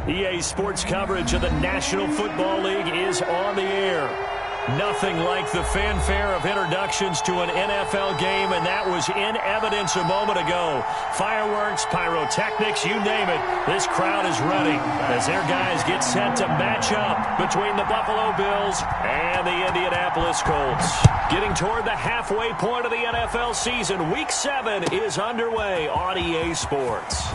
EA Sports coverage of the National Football League is on the air. Nothing like the fanfare of introductions to an NFL game, and that was in evidence a moment ago. Fireworks, pyrotechnics, you name it. This crowd is ready as their guys get set to match up between the Buffalo Bills and the Indianapolis Colts. Getting toward the halfway point of the NFL season, Week 7 is underway on EA Sports.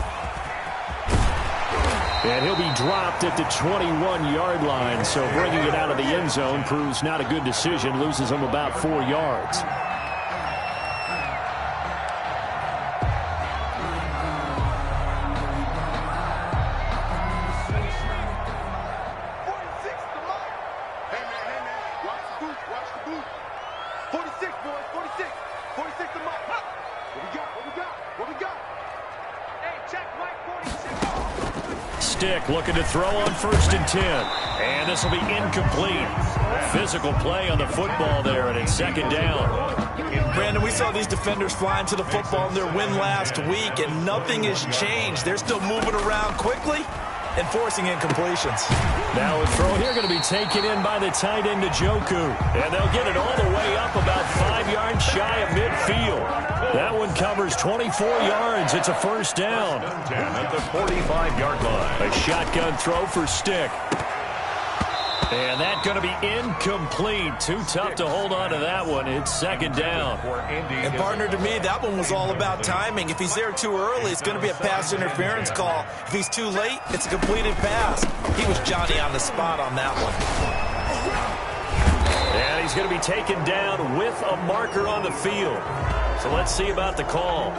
And he'll be dropped at the 21-yard line, so bringing it out of the end zone proves not a good decision, loses him about 4 yards. Looking to throw on 1st and 10. And this will be incomplete. Physical play on the football there, and it's 2nd down. Brandon, we saw these defenders flying to the football in their win last week, and nothing has changed. They're still moving around quickly and forcing incompletions. Now a throw here going to be taken in by the tight end Njoku. And they'll get it all the way up about 5 yards shy of midfield. That one covers 24 yards. It's a 1st down. At the 45-yard line. A shotgun throw for Stick. And that's going to be incomplete. Too tough to hold on to that one. It's 2nd down. And partner, to me, that one was all about timing. If he's there too early, it's going to be a pass interference call. If he's too late, it's a completed pass. He was Johnny on the spot on that one. And he's going to be taken down with a marker on the field. So let's see about the call.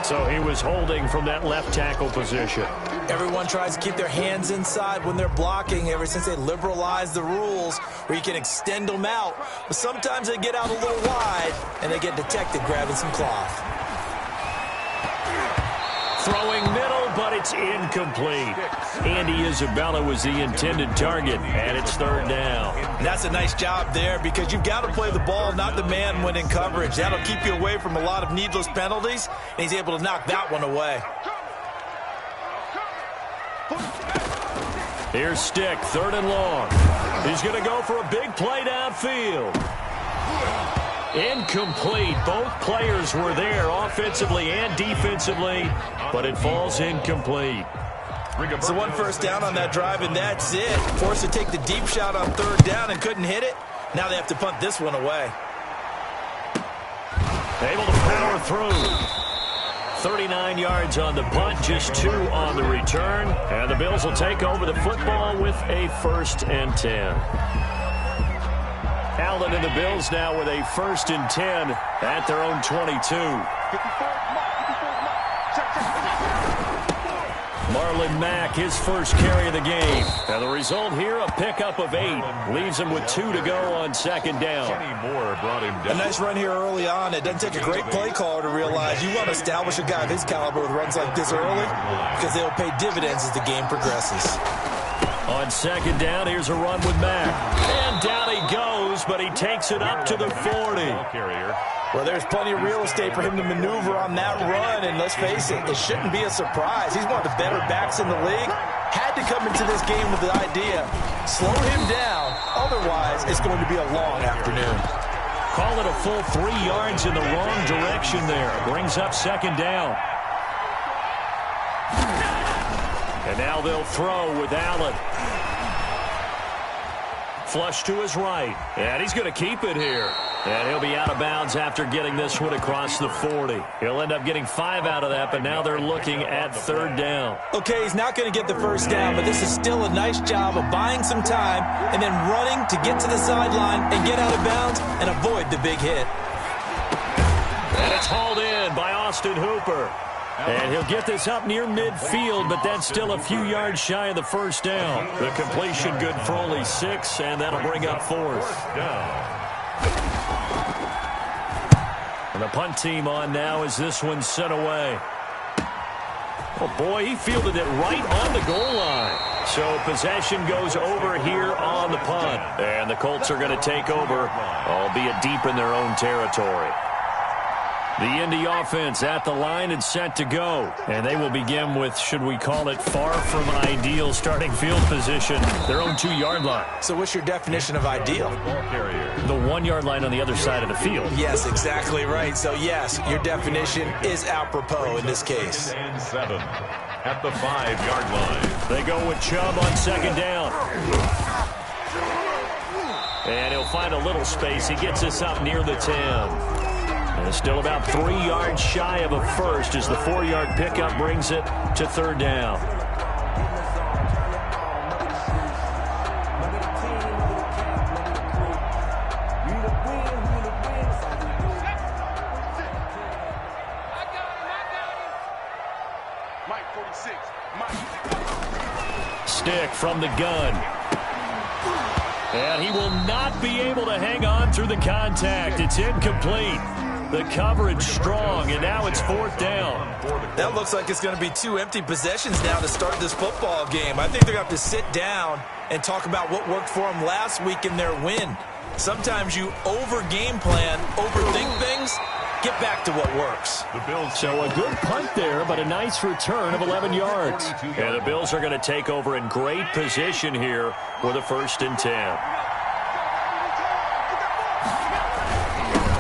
So he was holding from that left tackle position. Everyone tries to keep their hands inside when they're blocking ever since they liberalized the rules where you can extend them out. But sometimes they get out a little wide and they get detected grabbing some cloth. Throwing middle, but it's incomplete. Andy Isabella was the intended target, and it's 3rd down. And that's a nice job there because you've got to play the ball, not the man when in coverage. That'll keep you away from a lot of needless penalties, and he's able to knock that one away. Here's Stick, 3rd and long. He's going to go for a big play downfield. Incomplete. Both players were there offensively and defensively, but it falls incomplete. So 1 1st down on that drive, and that's it. Forced to take the deep shot on 3rd down and couldn't hit it. Now they have to punt this one away. Able to power through. 39 yards on the punt, just 2 on the return. And the Bills will take over the football with a 1st and 10. Allen and the Bills now with a 1st and 10 at their own 22. Marlon Mack, his first carry of the game. And the result here, a pickup of 8. Leaves him with 2 to go on 2nd down. A nice run here early on. It doesn't take a great play caller to realize you want to establish a guy of his caliber with runs like this early because they'll pay dividends as the game progresses. On 2nd down, here's a run with Mack. And down he goes, but he takes it up to the 40. Well, there's plenty of real estate for him to maneuver on that run, and let's face it, it shouldn't be a surprise. He's one of the better backs in the league. Had to come into this game with the idea, slow him down, otherwise it's going to be a long afternoon. Call it a full 3 yards in the wrong direction there. Brings up 2nd down. And now they'll throw with Allen. Flush to his right. And he's going to keep it here. And he'll be out of bounds after getting this one across the 40. He'll end up getting 5 out of that, but now they're looking at 3rd down. Okay, he's not going to get the 1st down, but this is still a nice job of buying some time and then running to get to the sideline and get out of bounds and avoid the big hit. And it's hauled in by Austin Hooper. And he'll get this up near midfield, but that's still a few yards shy of the 1st down. The completion good for only 6, and that'll bring up 4th down. And the punt team on now as this one's sent away. Oh, boy, he fielded it right on the goal line. So possession goes over here on the punt. And the Colts are going to take over, albeit deep in their own territory. The Indy offense at the line and set to go. And they will begin with, should we call it, far from ideal starting field position, their own 2-yard line. So what's your definition of ideal? The 1-yard line on the other side of the field. Yes, exactly right. So, yes, your definition is apropos in this case. And 7 at the 5-yard line. They go with Chubb on second down. And he'll find a little space. He gets us up near the 10. And still about 3 yards shy of a first as the 4-yard pickup brings it to third down. Stick from the gun. And he will not be able to hang on through the contact. It's incomplete. The coverage strong, and now it's fourth down. That looks like it's going to be 2 empty possessions now to start this football game. I think they're going to have to sit down and talk about what worked for them last week in their win. Sometimes you over-game plan, overthink things, get back to what works. So a good punt there, but a nice return of 11 yards. And the Bills are going to take over in great position here with a 1st and 10.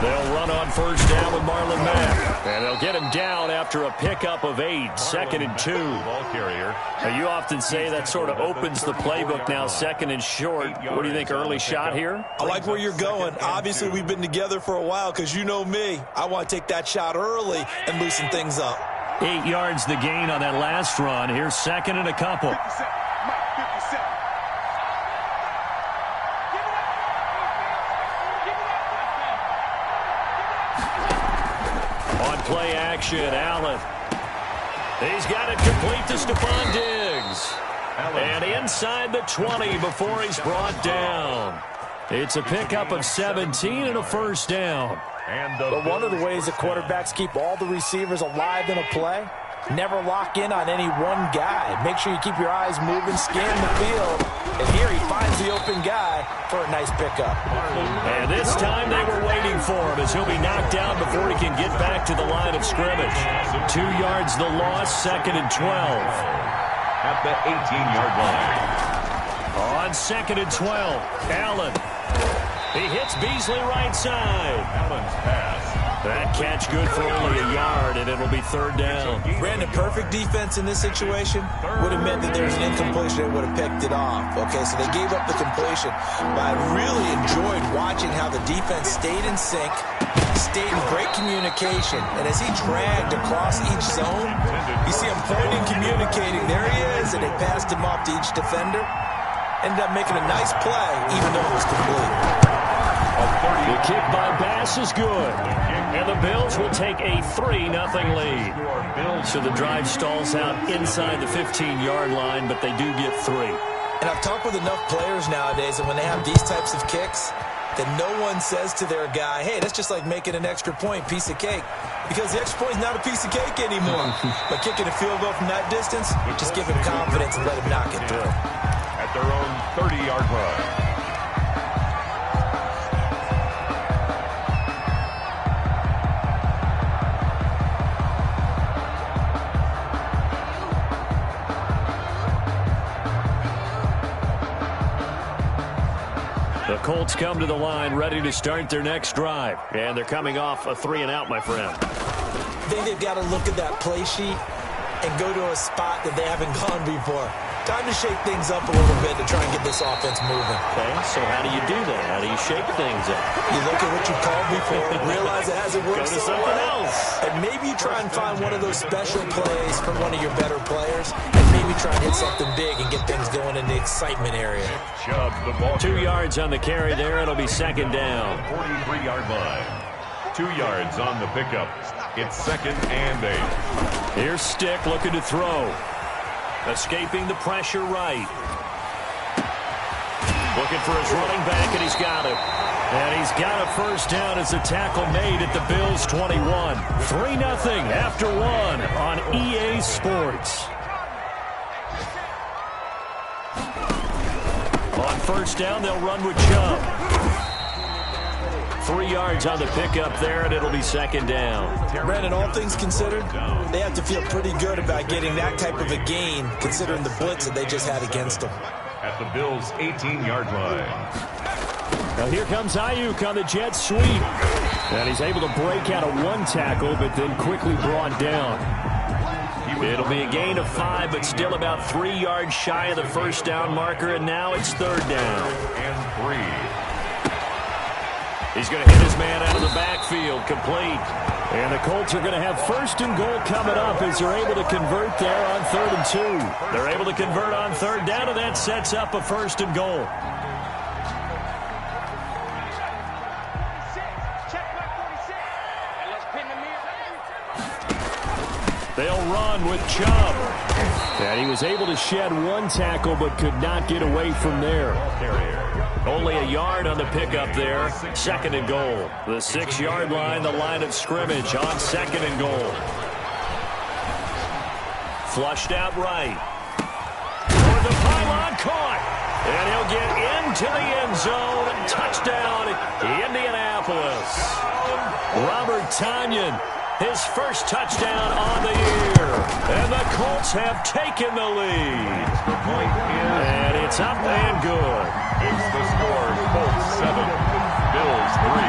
They'll run on first down with Marlon Mack. And they'll get him down after a pickup of 8, 2nd and 2. Ball carrier. Now, you often say that sort of opens the playbook now, 2nd and short. What do you think, early shot here? I like where you're going. Obviously, we've been together for a while because you know me. I want to take that shot early and loosen things up. 8 yards the gain on that last run. Here's 2nd and a couple. Play action, Allen. He's got it complete to Stephon Diggs. And inside the 20 before he's brought down. It's a pickup of 17 and a 1st down. But one of the ways that quarterbacks keep all the receivers alive in a play, never lock in on any one guy. Make sure you keep your eyes moving, scan the field. And here he finds the open guy for a nice pickup. And this time they were waiting for him as he'll be knocked down before he can get back to the line of scrimmage. 2 yards the loss, 2nd and 12. At the 18-yard line. On 2nd and 12, Allen. He hits Beasley right side. Allen's pass. That catch good for only a yard, and it'll be 3rd down. Brandon, perfect defense in this situation would have meant that there's an incompletion. They would have picked it off. Okay, so they gave up the completion. But I really enjoyed watching how the defense stayed in sync, stayed in great communication. And as he dragged across each zone, you see him pointing, communicating. There he is, and they passed him off to each defender. Ended up making a nice play, even though it was complete. The kick by Bass is good. And the Bills will take a 3-0 lead. So the drive stalls out inside the 15-yard line, but they do get 3. And I've talked with enough players nowadays, and when they have these types of kicks, that no one says to their guy, hey, that's just like making an extra point, piece of cake. Because the extra point is not a piece of cake anymore. But kicking a field goal from that distance, just give him confidence and let him knock it through. At their own 30-yard line. The Colts come to the line ready to start their next drive. And they're coming off a 3-and-out, my friend. I think they've got to look at that play sheet and go to a spot that they haven't gone before. Time to shake things up a little bit to try and get this offense moving. Okay, so how do you do that? How do you shake things up? You look at what you called before, realize it hasn't worked Go to so something well, else. and maybe you try and find one of those special plays from one of your better players, and maybe try and hit something big and get things going in the excitement area. Chubb, the ball 2 yards on the carry there. It'll be 2nd down. 43-yard line. 2 yards on the pickup. It's 2nd and 8. Here's Stick looking to throw. Escaping the pressure right. Looking for his running back, and he's got it. And he's got a 1st down as a tackle made at the Bills' 21. 3-0 after 1 on EA Sports. On 1st down, they'll run with Chubb. 3 yards on the pickup there, and it'll be second down. Brandon, all things considered, they have to feel pretty good about getting that type of a gain, considering the blitz that they just had against them. At the Bills' 18-yard line. Now here comes Ayuk on the jet sweep. And he's able to break out of 1 tackle, but then quickly brought down. It'll be a gain of 5, but still about 3 yards shy of the first down marker, and now it's third down. And 3. He's going to hit his man out of the backfield, complete. And the Colts are going to have first and goal coming up as they're able to convert there on 3rd and 2. They're able to convert on 3rd down, and that sets up a first and goal. They'll run with Chubb. And he was able to shed 1 tackle but could not get away from there. Only a yard on the pickup there. 2nd and goal. The 6-yard line, the line of scrimmage on 2nd and goal. Flushed out right. Toward the pylon, caught. And he'll get into the end zone. Touchdown, Indianapolis. Robert Tonyan. His first touchdown on the year. And the Colts have taken the lead. And it's up and good. It's the score. Colts 7, Bills 3.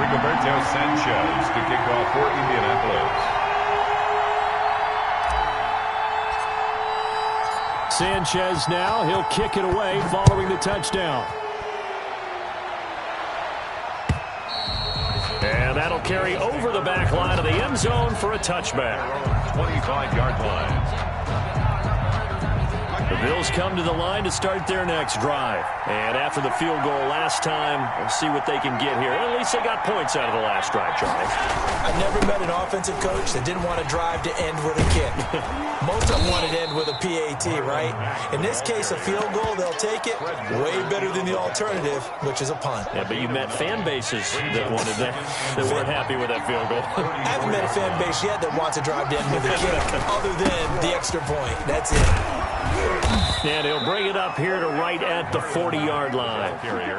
Rigoberto Sanchez to kick off for Indianapolis. Sanchez now, he'll kick it away following the touchdown. And that'll carry over the back line of the end zone for a touchback. 25-yard line. The Bills come to the line to start their next drive. And after the field goal last time, we'll see what they can get here. At least they got points out of the last drive, Charlie. I've never met an offensive coach that didn't want to drive to end with a kick. Most of them wanted to end with a PAT, right? In this case, a field goal, they'll take it. Way better than the alternative, which is a punt. Yeah, but you met fan bases that wanted that, that weren't happy with that field goal. I haven't met a fan base yet that wants to drive to end with a kick, other than the extra point. That's it. And he'll bring it up here to right at the 40-yard line.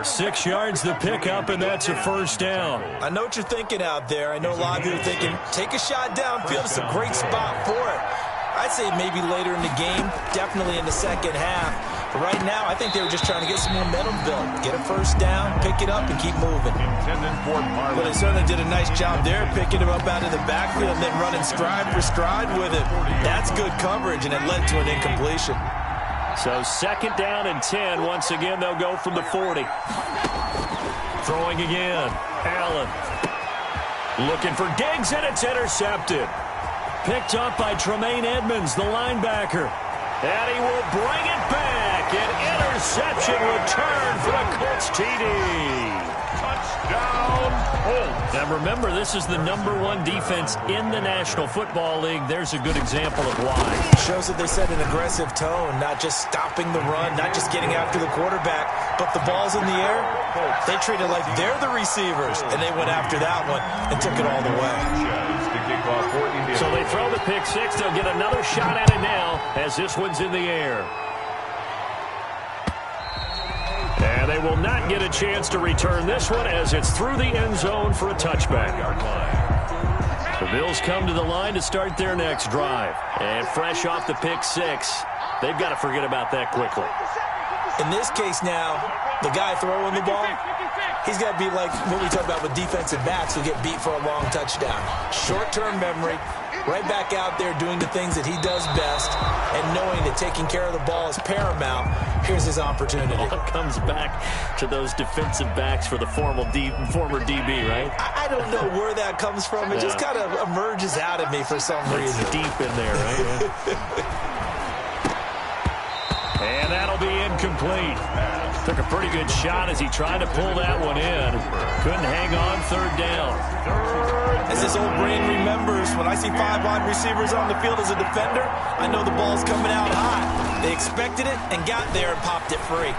6 yards the pickup, and that's a first down. I know what you're thinking out there. I know a lot of you are thinking, take a shot downfield. It's a great spot for it. I'd say maybe later in the game, definitely in the second half. But right now, I think they were just trying to get some momentum built. Get a first down, pick it up, and keep moving. But they certainly did a nice job there, picking him up out of the backfield and then running stride for stride with it. That's good coverage, and it led to an incompletion. So 2nd down and 10. Once again, they'll go from the 40. Throwing again. Allen. Looking for Diggs, and it's intercepted. Picked up by Tremaine Edmonds, the linebacker. And he will bring it back. An interception return for the Colts TD. Touchdown, Colts. Now remember, this is the #1 defense in the National Football League. There's a good example of why. Shows that they set an aggressive tone, not just stopping the run, not just getting after the quarterback, but the ball's in the air. They treat it like they're the receivers, and they went after that one and took it all the way. So they throw the pick six. They'll get another shot at it now as this one's in the air. And they will not get a chance to return this one as it's through the end zone for a touchback. The Bills come to the line to start their next drive. And fresh off the pick six, they've got to forget about that quickly. In this case now, the guy throwing the ball, he's got to be like what we talk about with defensive backs who get beat for a long touchdown. Short-term memory, right back out there doing the things that he does best, and knowing that taking care of the ball is paramount. Here's his opportunity. It all comes back to those defensive backs for the former DB, right? I don't know where that comes from. It just kind of emerges out of me for some reason. It's deep in there, right? And that'll be incomplete. Took a pretty good shot as he tried to pull that one in. Couldn't hang on third down. As this old brain remembers, when I see 5 wide receivers on the field as a defender, I know the ball's coming out hot. They expected it and got there and popped it free.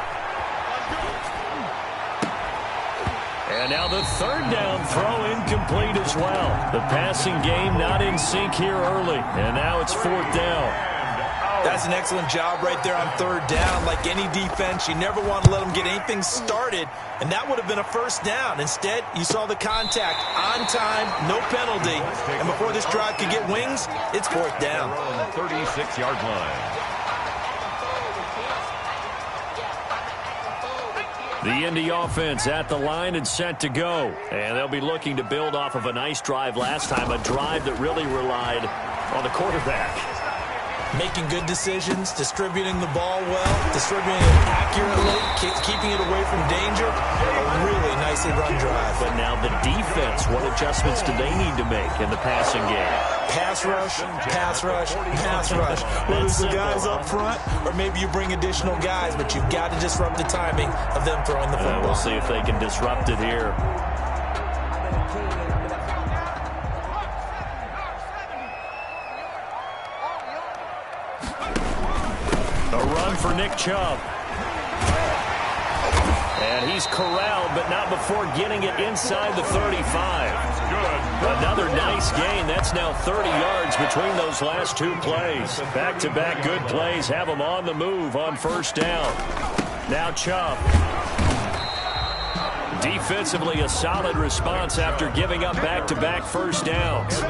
And now the third down throw incomplete as well. The passing game not in sync here early. And now it's fourth down. That's an excellent job right there on third down. Like any defense, you never want to let them get anything started, and that would have been a first down. Instead, you saw the contact on time, no penalty, and before this drive could get wings, it's fourth down. 36-yard line. The Indy offense at the line and set to go. And they'll be looking to build off of a nice drive last time, a drive that really relied on the quarterback. Making good decisions, distributing the ball well, distributing it accurately, keeping it away from danger. A really nicely run drive. But now the defense, what adjustments do they need to make in the passing game? Pass rush, pass rush, pass rush. Whether it's the guys up front or maybe you bring additional guys, but you've got to disrupt the timing of them throwing the football. We'll see if they can disrupt it here. For Nick Chubb. And he's corralled, but not before getting it inside the 35. Another nice gain. That's now 30 yards between those last two plays. Back-to-back good plays have them on the move on first down. Now Chubb. Defensively, a solid response after giving up back-to-back first downs.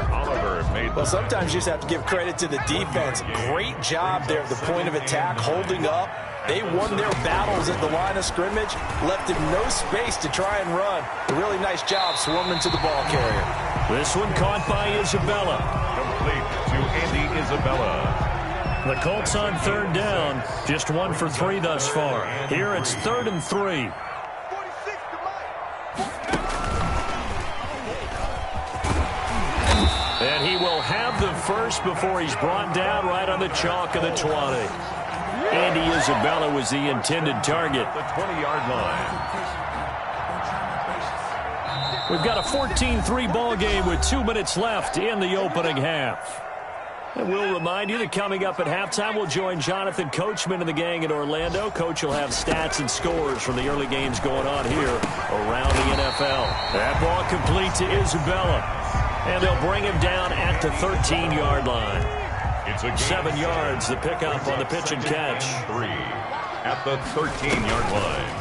Well, sometimes you just have to give credit to the defense. Great job there at the point of attack, holding up. They won their battles at the line of scrimmage, left him no space to try and run. A really nice job swarming to the ball carrier. This one caught by Isabella. Complete to Andy Isabella. The Colts on third down, just 1 for 3 thus far. Here it's 3rd and 3. And he will have the first before he's brought down right on the chalk of the 20. Andy Isabella was the intended target. The 20-yard line. We've got a 14-3 ball game with 2 minutes left in the opening half. And we'll remind you that coming up at halftime, we'll join Jonathan Coachman and the gang in Orlando. Coach will have stats and scores from the early games going on here around the NFL. That ball complete to Isabella. And they'll bring him down at the 13-yard line. It's a 7 yards, the pickup on the pitch and catch. 3 at the 13-yard line.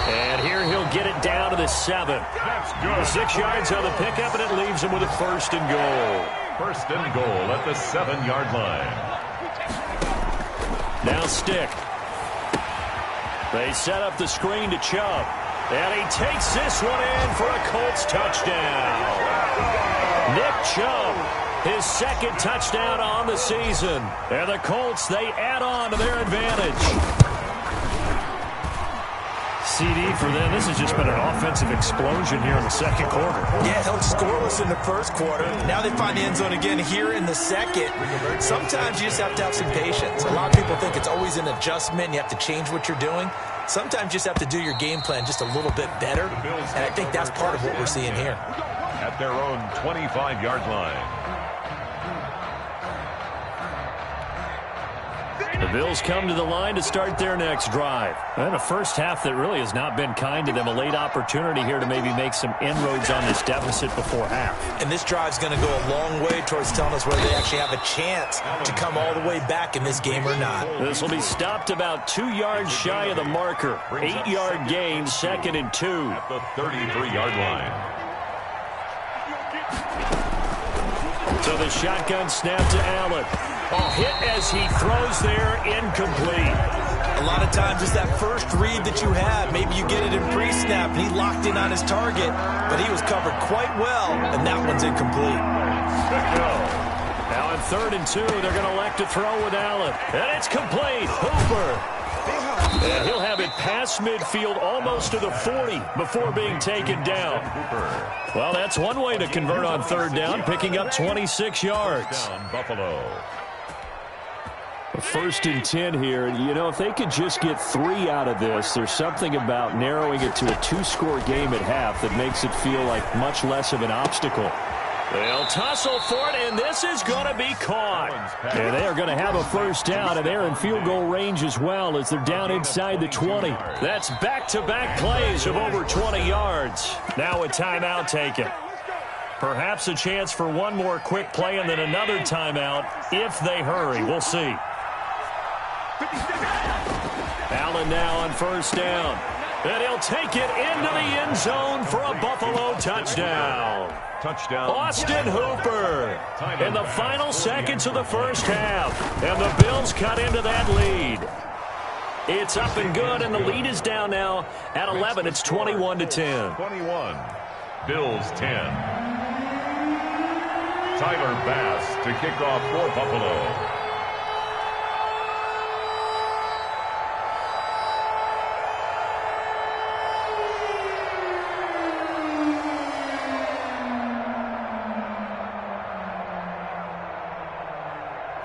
And here he'll get it down to the 7. That's good. 6 yards on the pickup, and it leaves him with a 1st and goal. 1st and goal at the 7-yard line. Now Stick. They set up the screen to Chubb. And he takes this one in for a Colts touchdown. Nick Chubb, his 2nd touchdown on the season. And the Colts, they add on to their advantage. CD for them. This has just been an offensive explosion here in the 2nd quarter. Yeah, held scoreless in the 1st quarter. Now they find the end zone again here in the 2nd. Sometimes you just have to have some patience. A lot of people think it's always an adjustment. You have to change what you're doing. Sometimes you just have to do your game plan just a little bit better. And I think that's part of what we're seeing here. At their own 25-yard line. The Bills come to the line to start their next drive. And a first half that really has not been kind to them. A late opportunity here to maybe make some inroads on this deficit before half. And this drive's going to go a long way towards telling us whether they actually have a chance to come all the way back in this game or not. This will be stopped about 2 yards shy of the marker. 8-yard gain, 2nd and 2. At the 33-yard line. So the shotgun snap to Allen. Oh, hit as he throws there, incomplete. A lot of times it's that first read that you have. Maybe you get it in pre-snap, and he locked in on his target, but he was covered quite well, and that one's incomplete. Now on 3rd and 2, they're going to elect to throw with Allen. And it's complete. Hooper. And he'll have it past midfield almost to the 40 before being taken down. Well, that's one way to convert on 3rd down, picking up 26 yards. Buffalo. 1st and 10 here. You know, if they could just get 3 out of this, there's something about narrowing it to a 2-score game at half that makes it feel like much less of an obstacle. They'll tussle for it, and this is going to be caught. And they are going to have a first down, and they're in field goal range as well as they're down inside the 20. That's back-to-back plays of over 20 yards. Now a timeout taken. Perhaps a chance for one more quick play and then another timeout if they hurry. We'll see. Allen now on first down. And he'll take it into the end zone for a Buffalo touchdown. Austin Hooper in the final seconds of the first half. And the Bills cut into that lead. It's up and good, and the lead is down now at 11. It's 21-10. 21. Bills 10. Tyler Bass to kick off for Buffalo.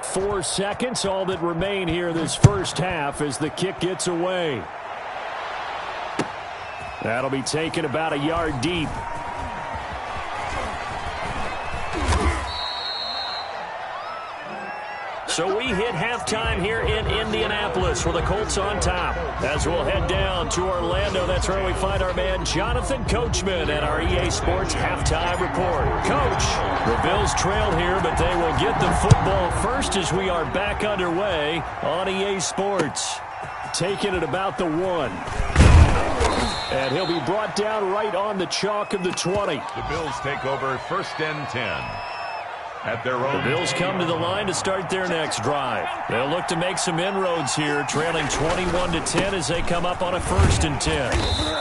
Four seconds, all that remain here this first half as the kick gets away. That'll be taken about a yard deep. So we hit halftime here in Indianapolis with the Colts on top. As we'll head down to Orlando, that's where we find our man Jonathan Coachman at our EA Sports Halftime Report. Coach, the Bills trail here, but they will get the football first as we are back underway on EA Sports. Taking it about the 1. And he'll be brought down right on the chalk of the 20. The Bills take over first and 10. At their own. The Bills come to the line to start their next drive. They'll look to make some inroads here, trailing 21-10 as they come up on a first and 10.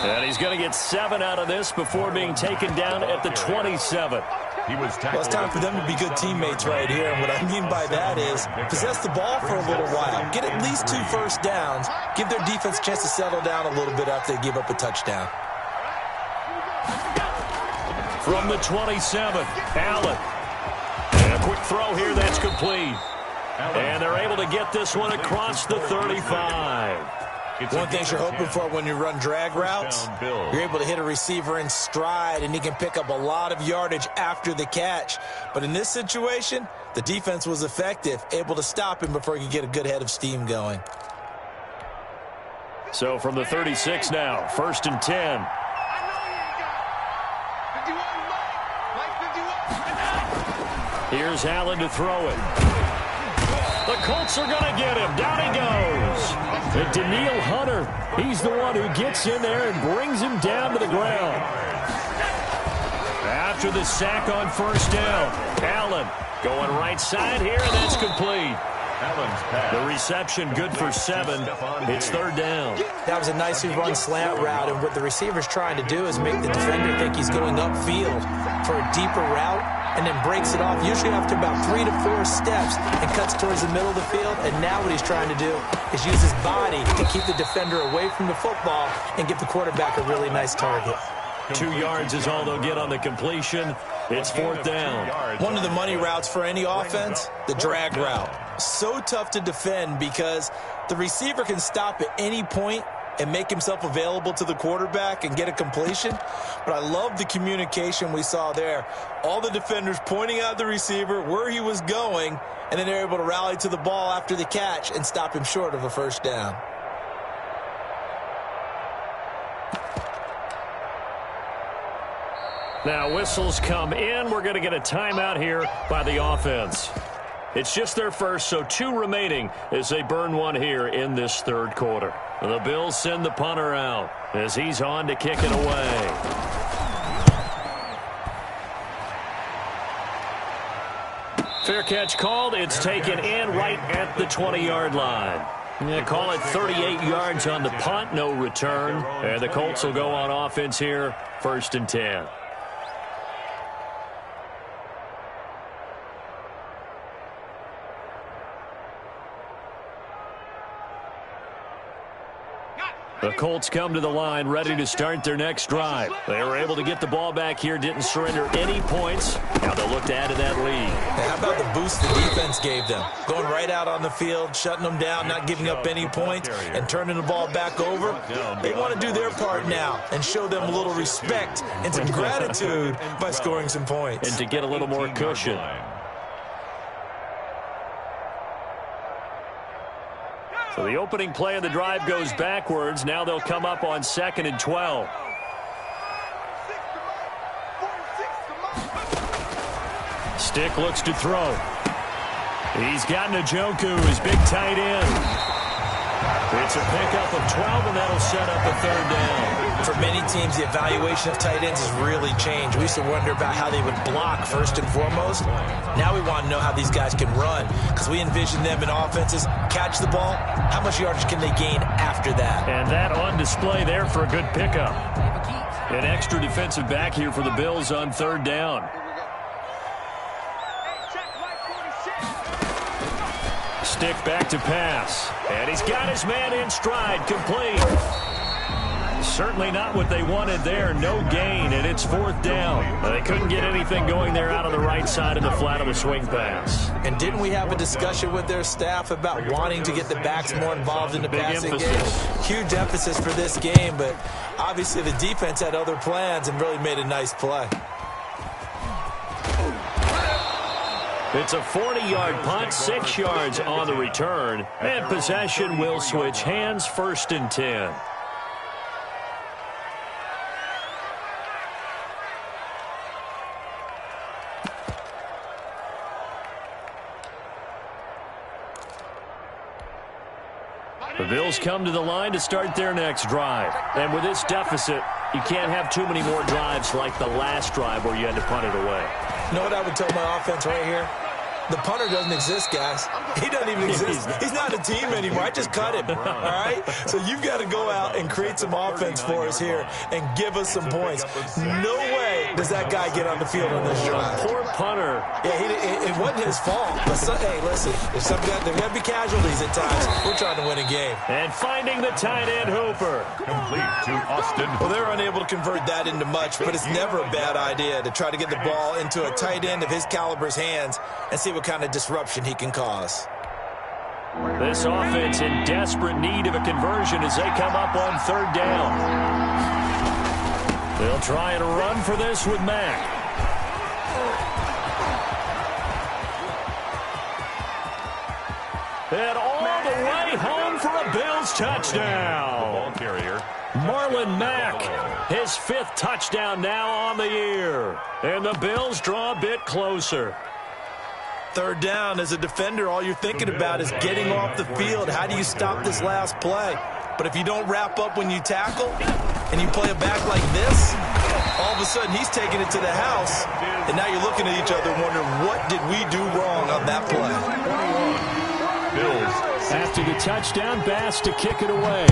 And he's going to get 7 out of this before being taken down at the 27. Well, it's time for them to be good teammates right here. And what I mean by that is possess the ball for a little while. Get at least 2 first downs. Give their defense a chance to settle down a little bit after they give up a touchdown. From the 27, Allen. Quick throw here, that's complete. And they're able to get this one across the 35. One thing you're hoping for when you run drag routes, you're able to hit a receiver in stride, and he can pick up a lot of yardage after the catch. But in this situation, the defense was effective, able to stop him before he could get a good head of steam going. So from the 36 now, first and 10. Here's Allen to throw it. The Colts are going to get him. Down he goes. And Daniil Hunter, he's the one who gets in there and brings him down to the ground. After the sack on first down, Allen going right side here, and that's complete. The reception good for 7. It's third down. That was a nicely run slant route, and what the receiver's trying to do is make the defender think he's going upfield for a deeper route, and then breaks it off, usually after about 3 to 4 steps, and cuts towards the middle of the field. And now what he's trying to do is use his body to keep the defender away from the football and give the quarterback a really nice target. 2 yards is all they'll get on the completion. It's fourth down. One of the money routes for any offense, the drag route. So tough to defend because the receiver can stop at any point and make himself available to the quarterback and get a completion. But I love the communication we saw there. All the defenders pointing out the receiver, where he was going, and then they're able to rally to the ball after the catch and stop him short of a first down. Now whistles come in. We're going to get a timeout here by the offense. It's just their first, so 2 remaining as they burn one here in this third quarter. The Bills send the punter out as he's on to kick it away. Fair catch called. It's taken in right at the 20-yard line. Yeah, call it 38 yards on the punt, no return. And the Colts will go on offense here, first and 10. The Colts come to the line ready to start their next drive. They were able to get the ball back here, didn't surrender any points. Now they'll look to add to that lead. Hey, how about the boost the defense gave them? Going right out on the field, shutting them down, not giving up any points, and turning the ball back over. They want to do their part now and show them a little respect and some gratitude by scoring some points. And to get a little more cushion. So the opening play of the drive goes backwards. Now they'll come up on 2nd and 12. Stick looks to throw. He's got Njoku, his big tight end. It's a pickup of 12, and that'll set up a 3rd down. For many teams, the evaluation of tight ends has really changed. We used to wonder about how they would block first and foremost. Now we want to know how these guys can run, because we envision them in offenses catch the ball. How much yardage can they gain after that? And that on display there for a good pickup. An extra defensive back here for the Bills on 3rd down. Stick back to pass. And he's got his man in stride, complete. Certainly not what they wanted there. No gain, and it's 4th down. They couldn't get anything going there out on the right side of the flat of the swing pass. And didn't we have a discussion with their staff about wanting to get the backs more involved in the passing game? Huge emphasis for this game, but obviously the defense had other plans and really made a nice play. It's a 40-yard punt, 6 yards on the return, and possession will switch hands, 1st and 10. The Bills come to the line to start their next drive. And with this deficit, you can't have too many more drives like the last drive where you had to punt it away. You know what I would tell my offense right here? The punter doesn't exist, guys. He doesn't even exist. He's not a team anymore. I just cut him, all right? So you've got to go out and create some offense for us here and give us some points. No way does that guy get on the field on this drive. Poor punter. Yeah, it wasn't his fault. But hey, listen, there's got to be casualties at times. We're trying to win a game. And finding the tight end, Hooper. Complete to Austin. Well, they're unable to convert that into much, but it's never a bad idea to try to get the ball into a tight end of his caliber's hands and see what kind of disruption he can cause. This offense in desperate need of a conversion as they come up on 3rd down. They'll try and run for this with Mack. And all the way home for a Bills touchdown. Ball carrier. Marlon Mack, his 5th touchdown now on the year. And the Bills draw a bit closer. 3rd down, as a defender, all you're thinking about is getting off the field. How do you stop this last play? But if you don't wrap up when you tackle and you play it back like this, all of a sudden he's taking it to the house, and now you're looking at each other wondering, what did we do wrong on that play? Bills. After the touchdown, Bass to kick it away.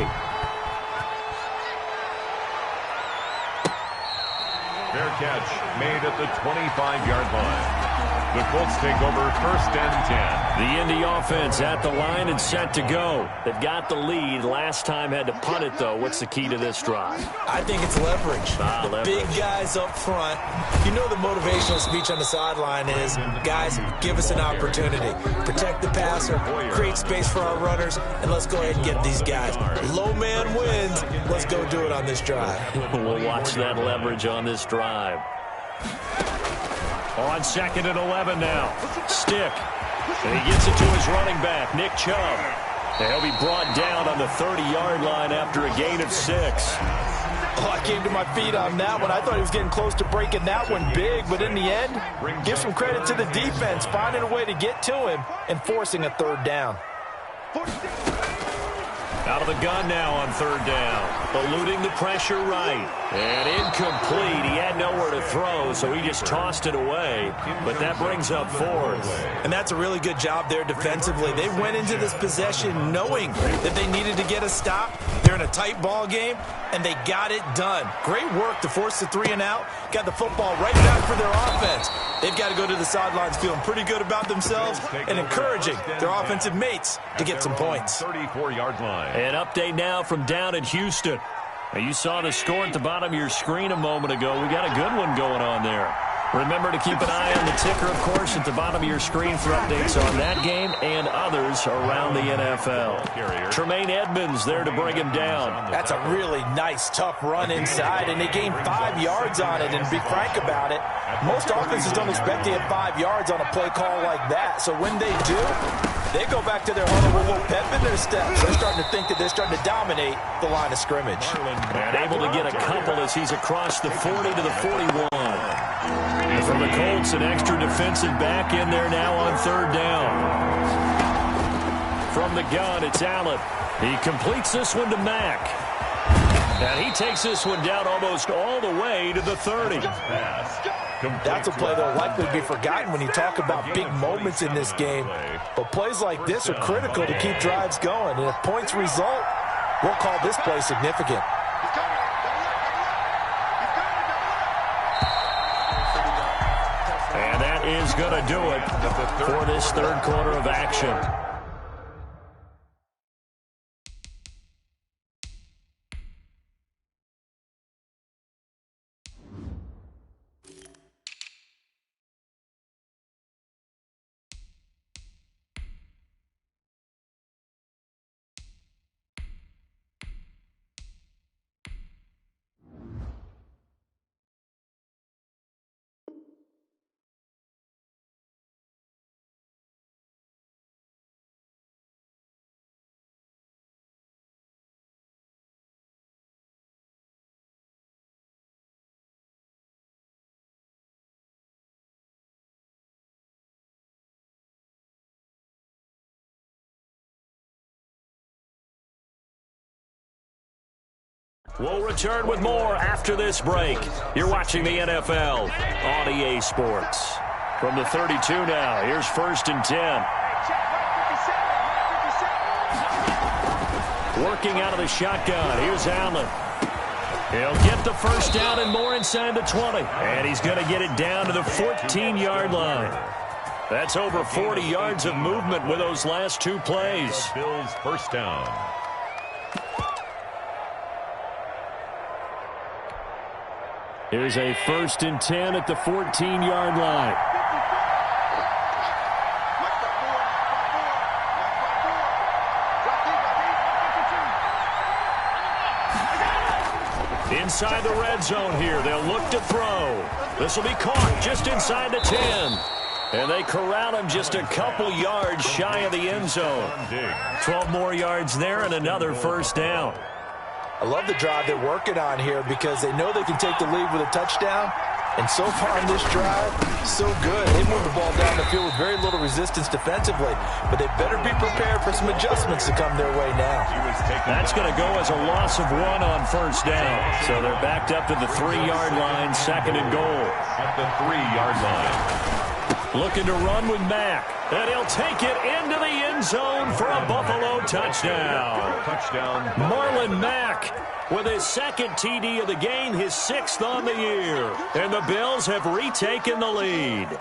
Fair catch made at the 25-yard line. The Colts take over 1st and 10. The Indy offense at the line and set to go. They've got the lead. Last time had to punt it, though. What's the key to this drive? I think it's leverage. Leverage. Big guys up front. You know the motivational speech on the sideline is, guys, give us an opportunity. Protect the passer, create space for our runners, and let's go ahead and get these guys. Low man wins. Let's go do it on this drive. We'll watch that leverage on this drive. On 2nd and 11 now. Stick. And he gets it to his running back, Nick Chubb. And he'll be brought down on the 30-yard line after a gain of 6. Oh, I came to my feet on that one. I thought he was getting close to breaking that one big, but in the end, give some credit to the defense, finding a way to get to him and forcing a 3rd down. Out of the gun now on 3rd down. Eluding the pressure right. And incomplete. He had nowhere to throw, so he just tossed it away. But that brings up 4th. And that's a really good job there defensively. They went into this possession knowing that they needed to get a stop. They're in a tight ball game, and they got it done. Great work to force the 3 and out. Got the football right back for their offense. They've got to go to the sidelines feeling pretty good about themselves and encouraging their offensive mates to get some points. 34-yard line. An update now from down in Houston. Now, you saw the score at the bottom of your screen a moment ago. We got a good one going on there. Remember to keep an eye on the ticker, of course, at the bottom of your screen for updates on that game and others around the NFL. Tremaine Edmonds there to bring him down. That's a really nice, tough run inside, and they gained 5 yards on it. And to be frank about it, most offenses don't expect to get 5 yards on a play call like that. So when they do, they go back to their huddle with a little pep in their steps. They're starting to think that they're starting to dominate the line of scrimmage. And able to get a couple as he's across the 40 to the 41. And from the Colts, an extra defensive back in there now on third down. From the gun, it's Allen. He completes this one to Mack. And he takes this one down almost all the way to the 30. That's a play that will likely be forgotten when you talk about big moments in this game. But plays like this are critical to keep drives going. And if points result, we'll call this play significant. And that is going to do it for this third quarter of action. We'll return with more after this break. You're watching the NFL on EA Sports. From the 32 now, here's 1st and 10. Working out of the shotgun, here's Allen. He'll get the first down and more inside the 20. And he's going to get it down to the 14-yard line. That's over 40 yards of movement with those last 2 plays. Bills first down. Here's a 1st and 10 at the 14-yard line. Inside the red zone here. They'll look to throw. This will be caught just inside the 10. And they corral him just a couple yards shy of the end zone. 12 more yards there and another first down. I love the drive they're working on here because they know they can take the lead with a touchdown. And so far in this drive, so good. They moved the ball down the field with very little resistance defensively. But they better be prepared for some adjustments to come their way now. That's going to go as a loss of 1 on first down. So they're backed up to the 3-yard line, 2nd and goal. At the 3-yard line. Looking to run with Mack. And he'll take it into the end zone for a Buffalo touchdown. Marlon Mack with his 2nd TD of the game, his 6th on the year. And the Bills have retaken the lead.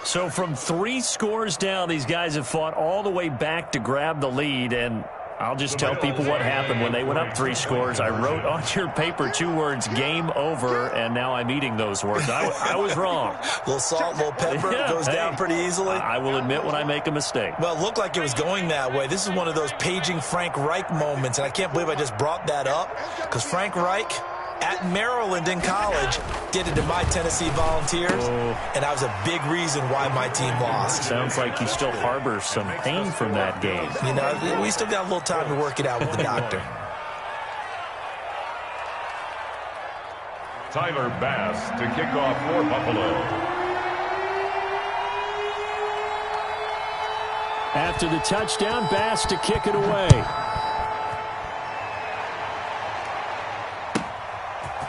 So from 3 scores down, these guys have fought all the way back to grab the lead. And I'll just tell people what happened when they went up 3 scores. I wrote on your paper 2 words, game over, and now I'm eating those words. I was wrong. A little salt, a little pepper, goes down pretty easily. I will admit when I make a mistake. Well, it looked like it was going that way. This is one of those paging Frank Reich moments, and I can't believe I just brought that up because Frank Reich at Maryland in college did it to my Tennessee Volunteers, and that was a big reason why my team lost. Sounds like he still harbors some pain from that game. You know, we still got a little time to work it out with the doctor. Tyler Bass to kick off for Buffalo. After the touchdown, Bass to kick it away.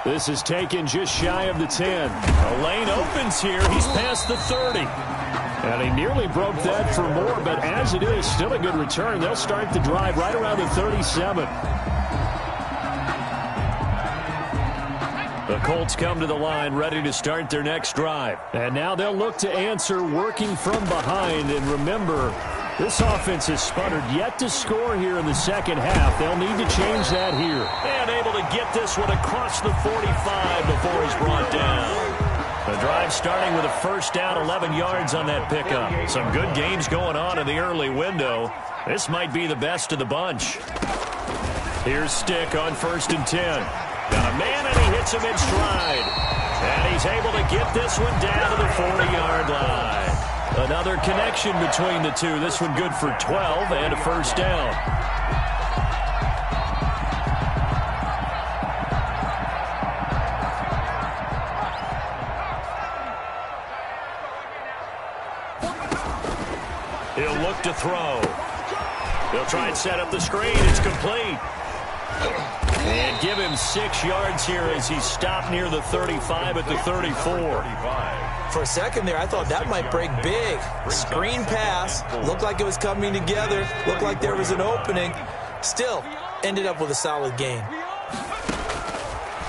This is taken just shy of the 10. A lane opens here. He's past the 30. And he nearly broke that for more, but as it is, still a good return. They'll start the drive right around the 37. The Colts come to the line ready to start their next drive. And now they'll look to answer working from behind. And remember, This offense has sputtered yet to score here in the second half. They'll need to change that here. And able to get this one across the 45 before he's brought down. The drive starting with a first down, 11 yards on that pickup. Some good games going on in the early window. This might be the best of the bunch. Here's Stick on 1st and 10. Got a man, and he hits him in stride. And he's able to get this one down to the 40-yard line. Another connection between the two. This one good for 12 and a first down. He'll look to throw. He'll try and set up the screen. It's complete. And give him 6 yards here as he's stopped near the 35 at the 34. For a second there, I thought that might break big. Screen pass. Looked like it was coming together. Looked like there was an opening. Still, ended up with a solid gain.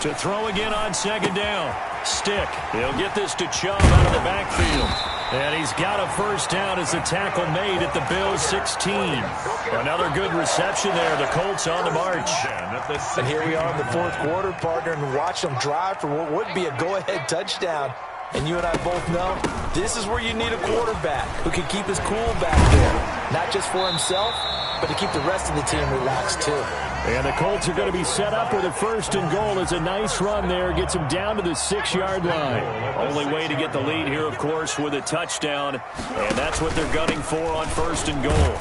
To throw again on 2nd down. Stick. He'll get this to Chubb out of the backfield. And he's got a first down as the tackle made at the Bills' 16. Another good reception there. The Colts on the march. And here we are in the 4th quarter, partner, and watch them drive for what would be a go-ahead touchdown. And you and I both know this is where you need a quarterback who can keep his cool back there. Not just for himself, but to keep the rest of the team relaxed too. And the Colts are going to be set up with a 1st and goal. As a nice run there gets him down to the 6-yard line. Only way to get the lead here, of course, with a touchdown. And that's what they're gunning for on 1st and goal.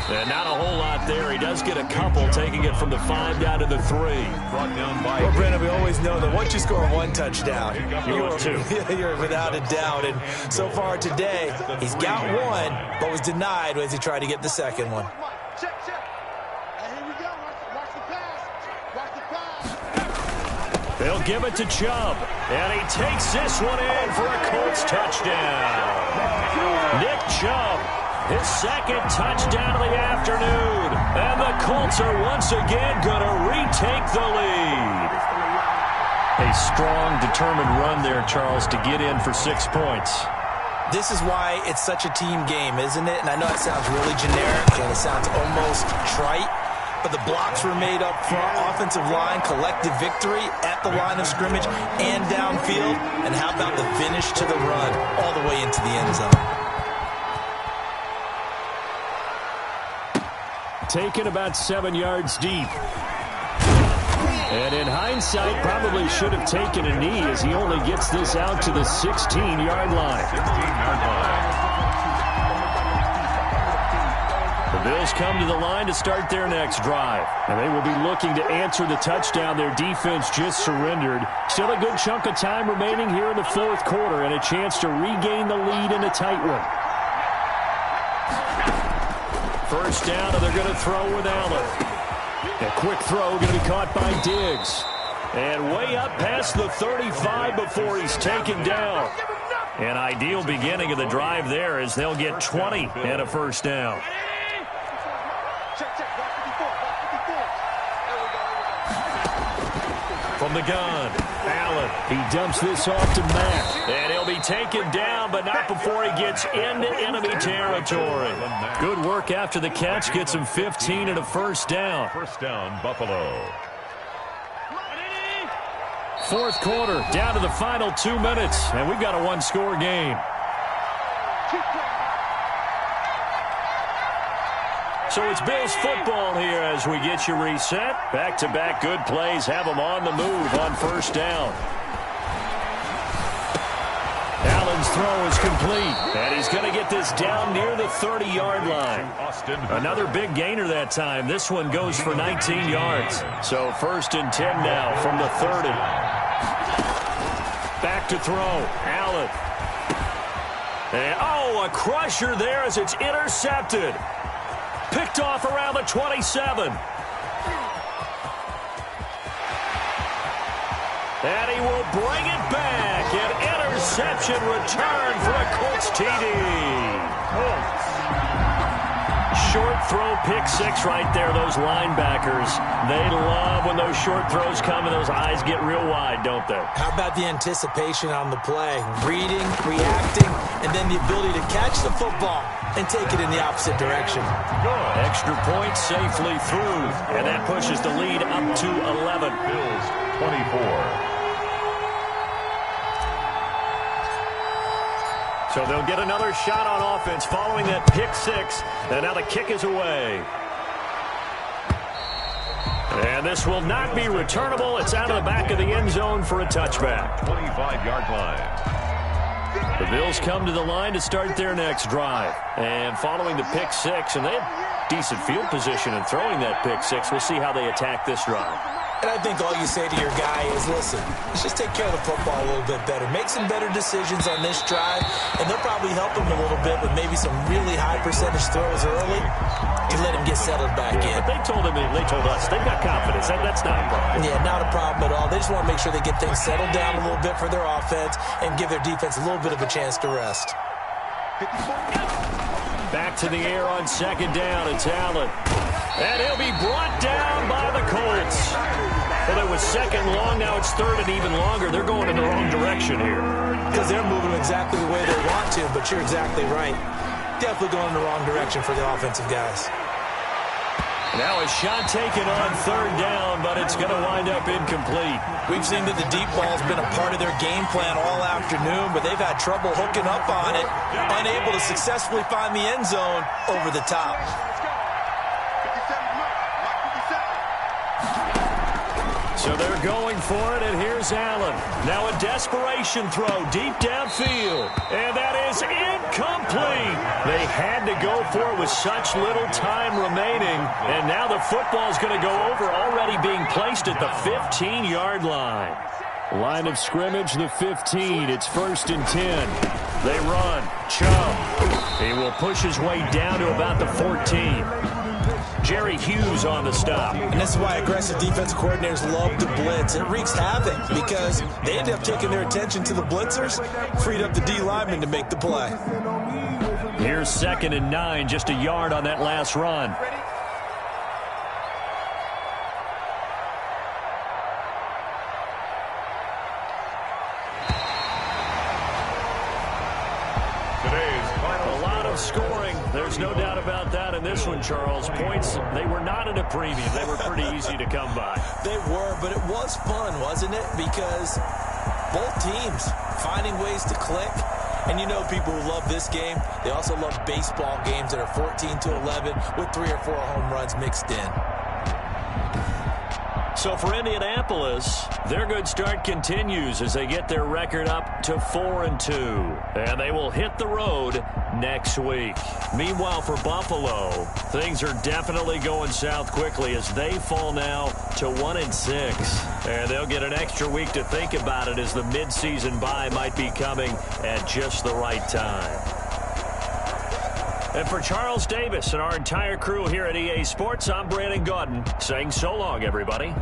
And not a whole lot there. He does get a couple, taking it from the 5 down to the 3. Brought down by well, Brennan, we always know that once you score 1 touchdown, you're without a doubt. And so far today, he's got 1, but was denied as he tried to get the 2nd one. They'll give it to Chubb, and he takes this one in for a Colts touchdown. Nick Chubb, his 2nd touchdown of the afternoon, and the Colts are once again going to retake the lead. A strong, determined run there, Charles, to get in for 6 points. This is why it's such a team game, isn't it? And I know it sounds really generic, and it sounds almost trite. But the blocks were made up front, offensive line, collective victory at the line of scrimmage and downfield. And how about the finish to the run all the way into the end zone? Taken about 7 yards deep. And in hindsight, probably should have taken a knee as he only gets this out to the 16-yard line. 16-yard line. The Bills come to the line to start their next drive. And they will be looking to answer the touchdown their defense just surrendered. Still a good chunk of time remaining here in the 4th quarter and a chance to regain the lead in a tight one. First down, and they're going to throw with Allen. A quick throw going to be caught by Diggs. And way up past the 35 before he's taken down. An ideal beginning of the drive there as they'll get 20 and a first down. From the gun, Allen. He dumps this off to Matt. And he'll be taken down, but not before he gets into enemy territory. Good work after the catch. Gets him 15 and a first down. First down, Buffalo. 4th quarter, down to the final 2 minutes. And we've got a 1-score game. So it's Bills football here as we get you reset. Back-to-back good plays have them on the move on first down. Allen's throw is complete, and he's going to get this down near the 30-yard line. Another big gainer that time. This one goes for 19 yards. So 1st and 10 now from the 30. Back to throw, Allen. And, a crusher there as it's intercepted. Picked off around the 27. And he will bring it back. An interception return for a Colts TD. Short throw, pick six right there, those linebackers. They love when those short throws come and those eyes get real wide, don't they? How about the anticipation on the play? Reading, reacting, and then the ability to catch the football and take it in the opposite direction. Good. Extra point safely through, and that pushes the lead up to 11. Bills 24. So they'll get another shot on offense following that pick six. And now the kick is away. And this will not be returnable. It's out of the back of the end zone for a touchback. 25-yard line. The Bills come to the line to start their next drive. And following the pick six, and they have decent field position in throwing that pick six. We'll see how they attack this drive. And I think all you say to your guy is, listen, let's just take care of the football a little bit better. Make some better decisions on this drive, and they'll probably help him a little bit with maybe some really high percentage throws early to let him get settled back in. But they told us they've got confidence. That's not a problem. Yeah, not a problem at all. They just want to make sure they get things settled down a little bit for their offense and give their defense a little bit of a chance to rest. Back to the air on second down. It's Allen. And he'll be brought down by the Colts. Well, it was second long. Now it's third and even longer. They're going in the wrong direction here. Because they're moving exactly the way they want to, but you're exactly right. Definitely going in the wrong direction for the offensive guys. Now a shot taken on third down, but it's going to wind up incomplete. We've seen that the deep ball's been a part of their game plan all afternoon, but they've had trouble hooking up on it, unable to successfully find the end zone over the top. So they're going for it, and here's Allen. Now a desperation throw deep downfield, and that is incomplete. They had to go for it with such little time remaining, and now the football is going to go over, already being placed at the 15-yard line. Line of scrimmage, the 15. It's 1st and 10. They run. Chubb. He will push his way down to about the 14. Jerry Hughes on the stop. And this is why aggressive defensive coordinators love to blitz. It wreaks havoc because they end up taking their attention to the blitzers, freed up the D lineman to make the play. Here's 2nd and 9, just a yard on that last run. A lot of scoring. There's no doubt about that in this one, Charles. Points, they were not at a premium. They were pretty easy to come by. They were, but it was fun, wasn't it? Because both teams finding ways to click. And you know people who love this game, they also love baseball games that are 14-11 with 3 or 4 home runs mixed in. So for Indianapolis, their good start continues as they get their record up to 4-2. And they will hit the road next week. Meanwhile, for Buffalo, things are definitely going south quickly as they fall now to 1-6. And they'll get an extra week to think about it as the midseason bye might be coming at just the right time. And for Charles Davis and our entire crew here at EA Sports, I'm Brandon Gaudin saying so long, everybody.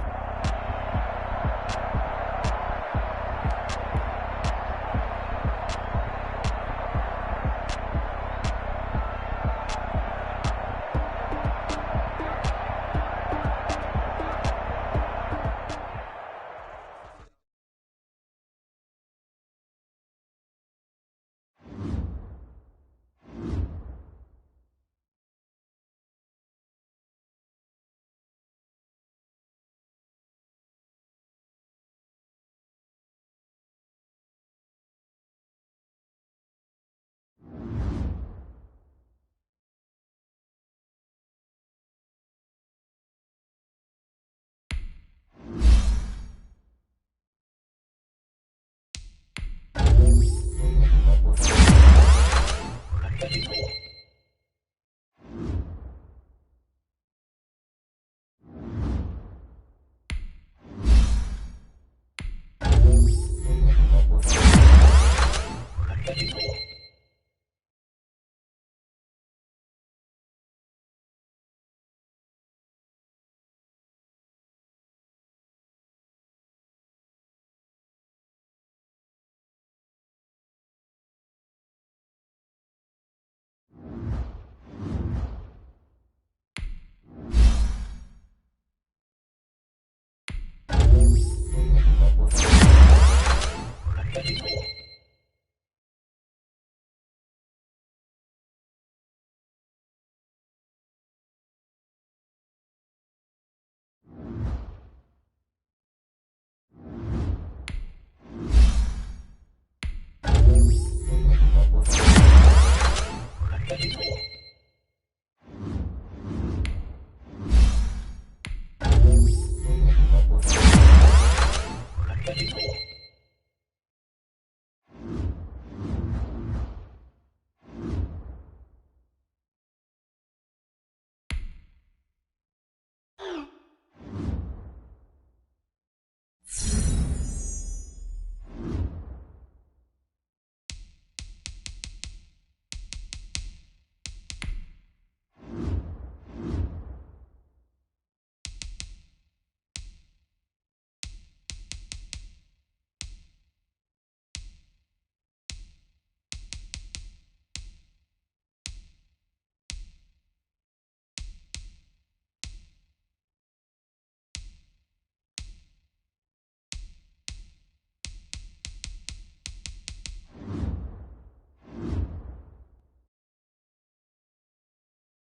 it.